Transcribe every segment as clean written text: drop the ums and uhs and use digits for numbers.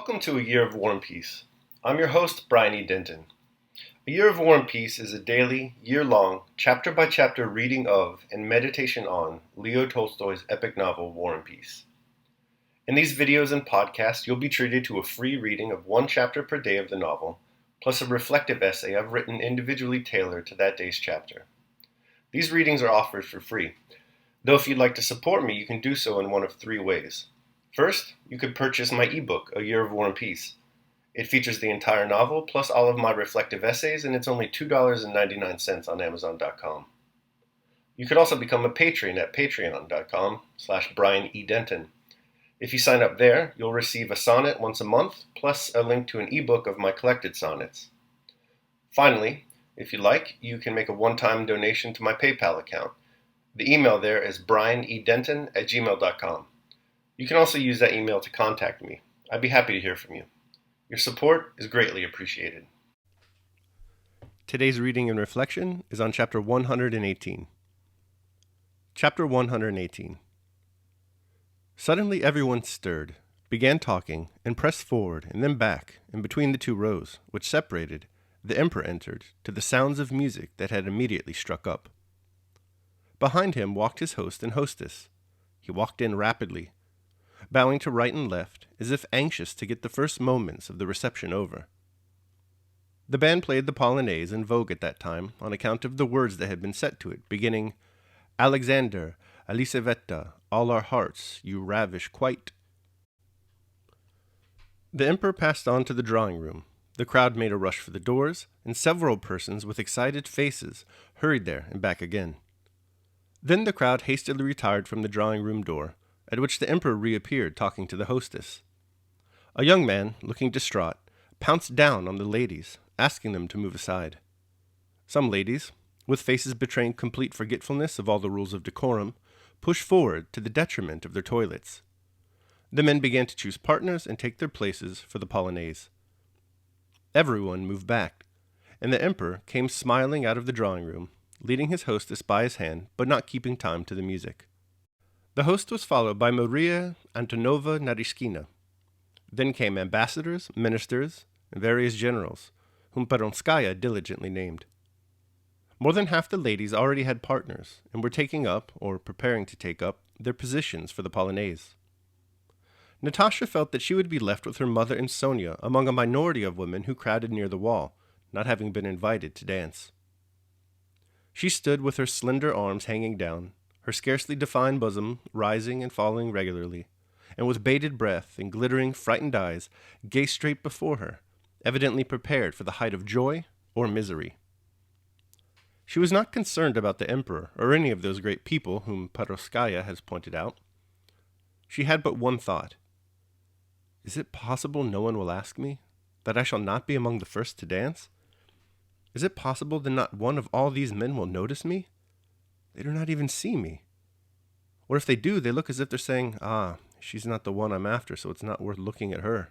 Welcome to A Year of War and Peace. I'm your host, Brian E. Denton. A Year of War and Peace is a daily, year-long, chapter-by-chapter reading of and meditation on Leo Tolstoy's epic novel, War and Peace. In these videos and podcasts, you'll be treated to a free reading of one chapter per day of the novel, plus a reflective essay I've written individually tailored to that day's chapter. These readings are offered for free, though if you'd like to support me, you can do so in one of three ways. First, you could purchase my ebook, A Year of War and Peace. It features the entire novel, plus all of my reflective essays, and it's only $2.99 on Amazon.com. You could also become a patron at patreon.com/Brian E. Denton. If you sign up there, you'll receive a sonnet once a month, plus a link to an ebook of my collected sonnets. Finally, if you like, you can make a one-time donation to my PayPal account. The email there is brianedenton@gmail.com. You can also use that email to contact me. I'd be happy to hear from you. Your support is greatly appreciated. Today's reading and reflection is on Chapter 118. Chapter 118. Suddenly everyone stirred, began talking, and pressed forward and then back, and between the two rows, which separated, the Emperor entered, to the sounds of music that had immediately struck up. Behind him walked his host and hostess. He walked in rapidly, bowing to right and left, as if anxious to get the first moments of the reception over. The band played the Polonaise in vogue at that time on account of the words that had been set to it, beginning, "Alexander, Elisaveta, all our hearts, you ravish quite." The Emperor passed on to the drawing room. The crowd made a rush for the doors, and several persons with excited faces hurried there and back again. Then the crowd hastily retired from the drawing room door, at which the Emperor reappeared talking to the hostess. A young man, looking distraught, pounced down on the ladies, asking them to move aside. Some ladies, with faces betraying complete forgetfulness of all the rules of decorum, pushed forward to the detriment of their toilets. The men began to choose partners and take their places for the Polonaise. Everyone moved back, and the Emperor came smiling out of the drawing room, leading his hostess by his hand, but not keeping time to the music. The host was followed by Maria Antonovna Naryshkina. Then came ambassadors, ministers, and various generals, whom Peronskaya diligently named. More than half the ladies already had partners, and were taking up, or preparing to take up, their positions for the Polonaise. Natasha felt that she would be left with her mother and Sonia among a minority of women who crowded near the wall, not having been invited to dance. She stood with her slender arms hanging down, her scarcely defined bosom rising and falling regularly, and with bated breath and glittering, frightened eyes, gazed straight before her, evidently prepared for the height of joy or misery. She was not concerned about the Emperor or any of those great people whom Perovskaya has pointed out. She had but one thought. Is it possible no one will ask me? That I shall not be among the first to dance? Is it possible that not one of all these men will notice me? They do not even see me. Or if they do, they look as if they're saying, she's not the one I'm after, so it's not worth looking at her.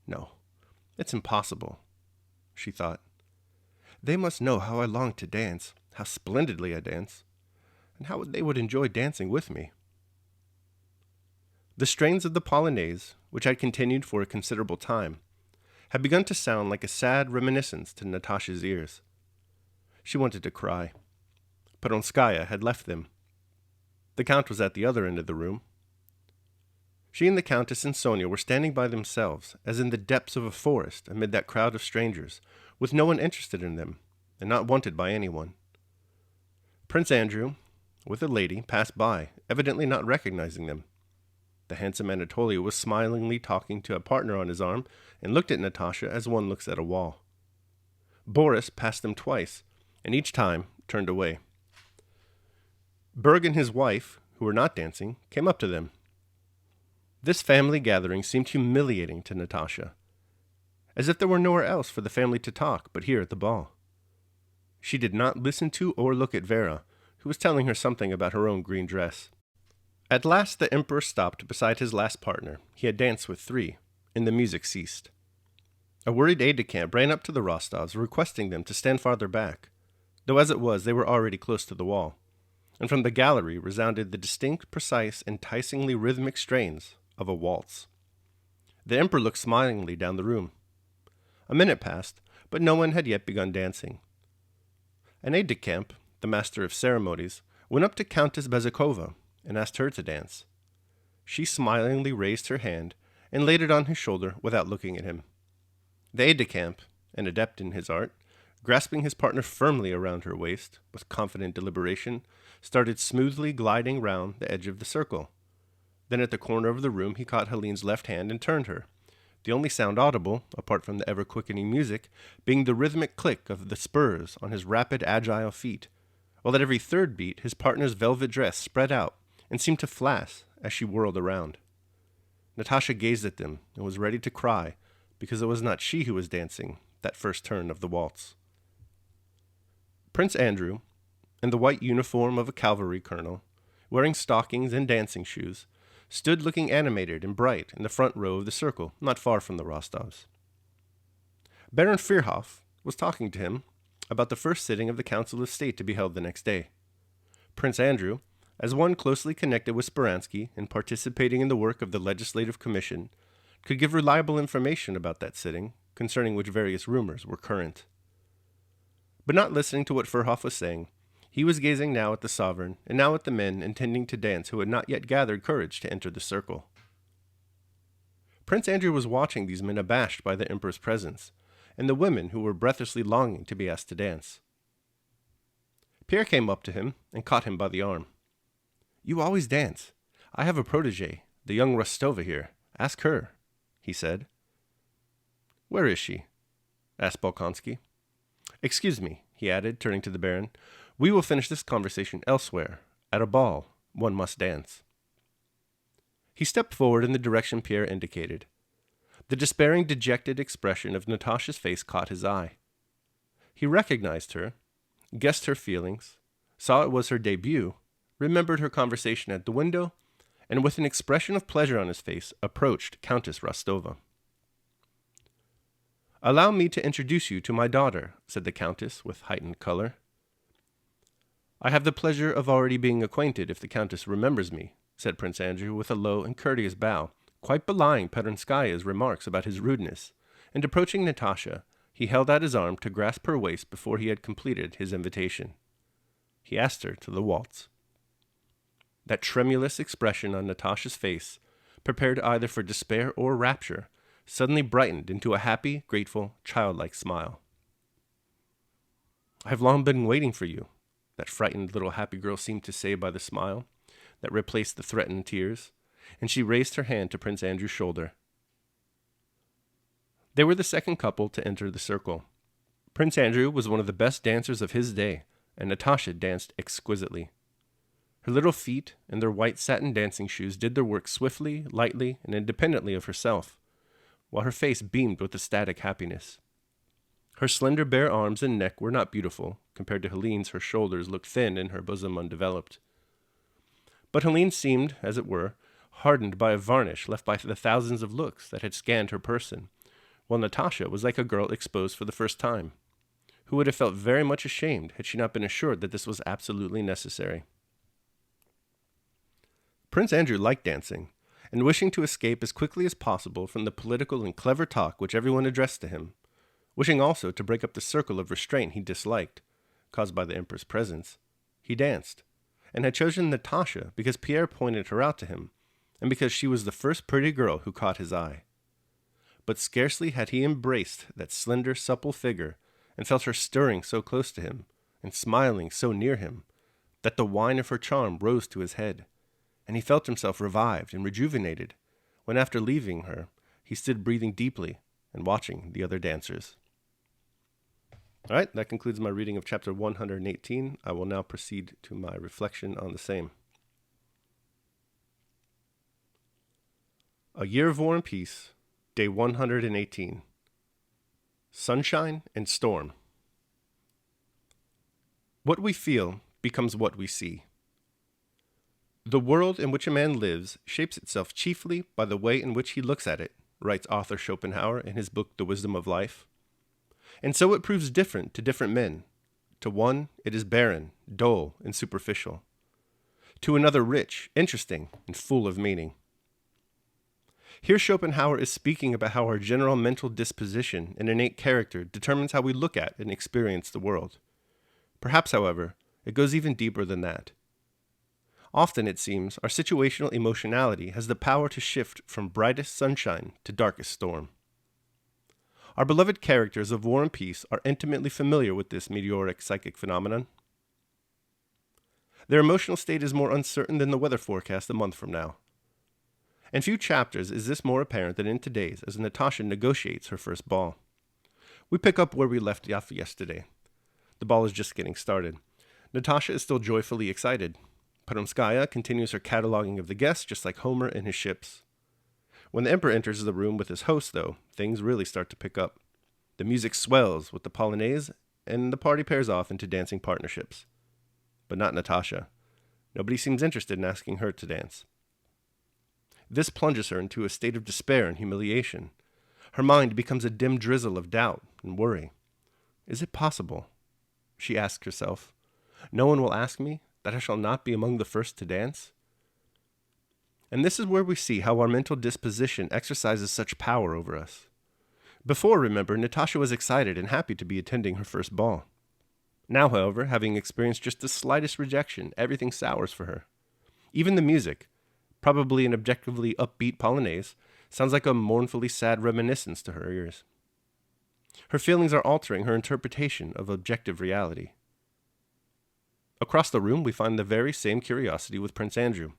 No, it's impossible, she thought. They must know how I long to dance, how splendidly I dance, and how they would enjoy dancing with me. The strains of the Polonaise, which had continued for a considerable time, had begun to sound like a sad reminiscence to Natasha's ears. She wanted to cry. Peronskaya had left them. The Count was at the other end of the room. She and the Countess and Sonia were standing by themselves, as in the depths of a forest amid that crowd of strangers, with no one interested in them, and not wanted by anyone. Prince Andrew, with a lady, passed by, evidently not recognizing them. The handsome Anatolia was smilingly talking to a partner on his arm, and looked at Natasha as one looks at a wall. Boris passed them twice, and each time turned away. Berg and his wife, who were not dancing, came up to them. This family gathering seemed humiliating to Natasha, as if there were nowhere else for the family to talk but here at the ball. She did not listen to or look at Vera, who was telling her something about her own green dress. At last the Emperor stopped beside his last partner. He had danced with three, and the music ceased. A worried aide-de-camp ran up to the Rostovs, requesting them to stand farther back, though as it was they were already close to the wall, and from the gallery resounded the distinct, precise, enticingly rhythmic strains of a waltz. The emperor looked smilingly down the room. A minute passed, but no one had yet begun dancing. An aide-de-camp, the master of ceremonies, went up to Countess Bezikova and asked her to dance. She smilingly raised her hand and laid it on his shoulder without looking at him. The aide-de-camp, an adept in his art, grasping his partner firmly around her waist with confident deliberation, started smoothly gliding round the edge of the circle. Then at the corner of the room he caught Helene's left hand and turned her, the only sound audible, apart from the ever-quickening music, being the rhythmic click of the spurs on his rapid, agile feet, while at every third beat his partner's velvet dress spread out and seemed to flash as she whirled around. Natasha gazed at them and was ready to cry, because it was not she who was dancing that first turn of the waltz. Prince Andrew, in the white uniform of a cavalry colonel, wearing stockings and dancing shoes, stood looking animated and bright in the front row of the circle, not far from the Rostovs. Baron Firhoff was talking to him about the first sitting of the Council of State to be held the next day. Prince Andrew, as one closely connected with Speransky and participating in the work of the Legislative Commission, could give reliable information about that sitting, concerning which various rumors were current. But not listening to what Firhoff was saying, he was gazing now at the sovereign, and now at the men intending to dance who had not yet gathered courage to enter the circle. Prince Andrew was watching these men abashed by the emperor's presence, and the women who were breathlessly longing to be asked to dance. Pierre came up to him and caught him by the arm. "You always dance. I have a protégée, the young Rostova here. Ask her," he said. "Where is she?" asked Bolkonsky. "Excuse me," he added, turning to the Baron. "We will finish this conversation elsewhere. At a ball, one must dance." He stepped forward in the direction Pierre indicated. The despairing, dejected expression of Natasha's face caught his eye. He recognized her, guessed her feelings, saw it was her debut, remembered her conversation at the window, and with an expression of pleasure on his face, approached Countess Rostova. "Allow me to introduce you to my daughter," said the Countess with heightened color. "I have the pleasure of already being acquainted, if the Countess remembers me," said Prince Andrew with a low and courteous bow, quite belying Peronskaya's remarks about his rudeness, and approaching Natasha, he held out his arm to grasp her waist before he had completed his invitation. He asked her to the waltz. That tremulous expression on Natasha's face, prepared either for despair or rapture, suddenly brightened into a happy, grateful, childlike smile. "I have long been waiting for you," that frightened little happy girl seemed to say by the smile that replaced the threatened tears, and she raised her hand to Prince Andrew's shoulder. They were the second couple to enter the circle. Prince Andrew was one of the best dancers of his day, and Natasha danced exquisitely. Her little feet and their white satin dancing shoes did their work swiftly, lightly, and independently of herself, while her face beamed with ecstatic happiness. Her slender bare arms and neck were not beautiful. Compared to Helene's, her shoulders looked thin and her bosom undeveloped. But Helene seemed, as it were, hardened by a varnish left by the thousands of looks that had scanned her person, while Natasha was like a girl exposed for the first time, who would have felt very much ashamed had she not been assured that this was absolutely necessary. Prince Andrew liked dancing, and wishing to escape as quickly as possible from the political and clever talk which everyone addressed to him, wishing also to break up the circle of restraint he disliked, caused by the emperor's presence, he danced, and had chosen Natasha because Pierre pointed her out to him, and because she was the first pretty girl who caught his eye. But scarcely had he embraced that slender, supple figure, and felt her stirring so close to him, and smiling so near him, that the wine of her charm rose to his head, and he felt himself revived and rejuvenated, when after leaving her, he stood breathing deeply and watching the other dancers. All right, that concludes my reading of chapter 118. I will now proceed to my reflection on the same. A Year of War and Peace, Day 118. Sunshine and Storm. What we feel becomes what we see. The world in which a man lives shapes itself chiefly by the way in which he looks at it, writes author Schopenhauer in his book The Wisdom of Life. And so it proves different to different men. To one, it is barren, dull, and superficial. To another, rich, interesting, and full of meaning. Here, Schopenhauer is speaking about how our general mental disposition and innate character determines how we look at and experience the world. Perhaps, however, it goes even deeper than that. Often, it seems, our situational emotionality has the power to shift from brightest sunshine to darkest storm. Our beloved characters of War and Peace are intimately familiar with this meteoric psychic phenomenon. Their emotional state is more uncertain than the weather forecast a month from now. In few chapters is this more apparent than in today's as Natasha negotiates her first ball. We pick up where we left off yesterday. The ball is just getting started. Natasha is still joyfully excited. Peronskaya continues her cataloging of the guests just like Homer and his ships. When the emperor enters the room with his host, though, things really start to pick up. The music swells with the polonaise, and the party pairs off into dancing partnerships. But not Natasha. Nobody seems interested in asking her to dance. This plunges her into a state of despair and humiliation. Her mind becomes a dim drizzle of doubt and worry. Is it possible, she asks herself, no one will ask me, that I shall not be among the first to dance? And this is where we see how our mental disposition exercises such power over us. Before, remember, Natasha was excited and happy to be attending her first ball. Now, however, having experienced just the slightest rejection, everything sours for her. Even the music, probably an objectively upbeat polonaise, sounds like a mournfully sad reminiscence to her ears. Her feelings are altering her interpretation of objective reality. Across the room, we find the very same curiosity with Prince Andrew.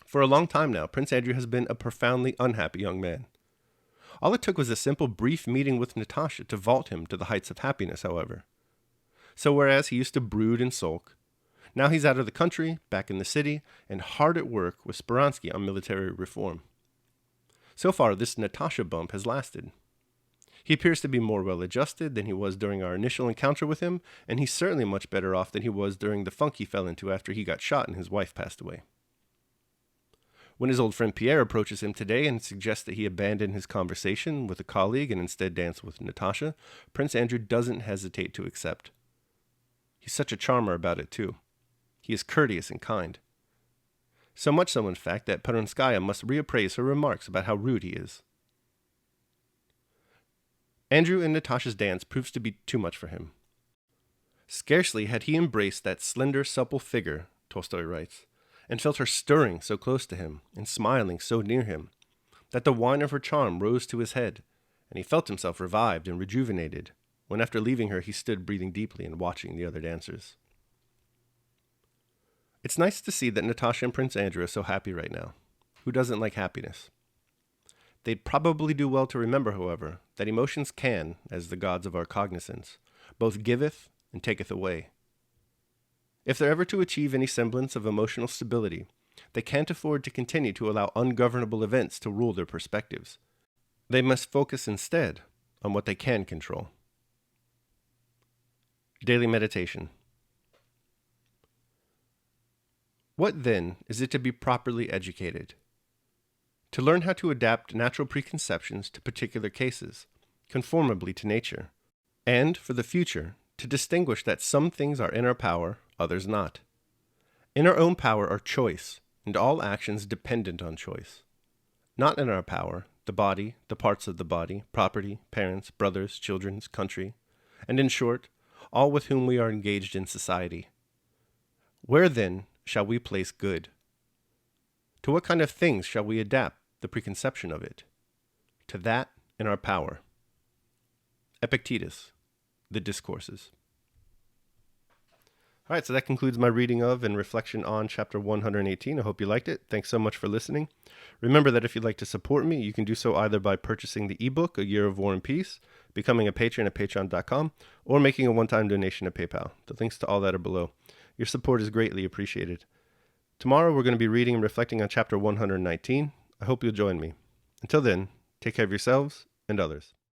For a long time now, Prince Andrew has been a profoundly unhappy young man. All it took was a simple brief meeting with Natasha to vault him to the heights of happiness, however. So whereas he used to brood and sulk, now he's out of the country, back in the city, and hard at work with Speransky on military reform. So far, this Natasha bump has lasted. He appears to be more well-adjusted than he was during our initial encounter with him, and he's certainly much better off than he was during the funk he fell into after he got shot and his wife passed away. When his old friend Pierre approaches him today and suggests that he abandon his conversation with a colleague and instead dance with Natasha, Prince Andrew doesn't hesitate to accept. He's such a charmer about it, too. He is courteous and kind. So much so, in fact, that Peronskaya must reappraise her remarks about how rude he is. Andrew and Natasha's dance proves to be too much for him. Scarcely had he embraced that slender, supple figure, Tolstoy writes, and felt her stirring so close to him and smiling so near him, that the wine of her charm rose to his head, and he felt himself revived and rejuvenated, when after leaving her he stood breathing deeply and watching the other dancers. It's nice to see that Natasha and Prince Andrew are so happy right now. Who doesn't like happiness? They'd probably do well to remember, however, that emotions can, as the gods of our cognizance, both giveth and taketh away. If they're ever to achieve any semblance of emotional stability, they can't afford to continue to allow ungovernable events to rule their perspectives. They must focus instead on what they can control. Daily meditation. What, then, is it to be properly educated? To learn how to adapt natural preconceptions to particular cases, conformably to nature, and, for the future, to distinguish that some things are in our power, others not. In our own power are choice, and all actions dependent on choice. Not in our power, the body, the parts of the body, property, parents, brothers, children, country, and in short, all with whom we are engaged in society. Where, then, shall we place good? To what kind of things shall we adapt the preconception of it? To that in our power. Epictetus, The Discourses. All right, so that concludes my reading of and reflection on chapter 118. I hope you liked it. Thanks so much for listening. Remember that if you'd like to support me, you can do so either by purchasing the ebook, A Year of War and Peace, becoming a patron at patreon.com, or making a one-time donation at PayPal. The links to all that are below. Your support is greatly appreciated. Tomorrow we're going to be reading and reflecting on chapter 119. I hope you'll join me. Until then, take care of yourselves and others.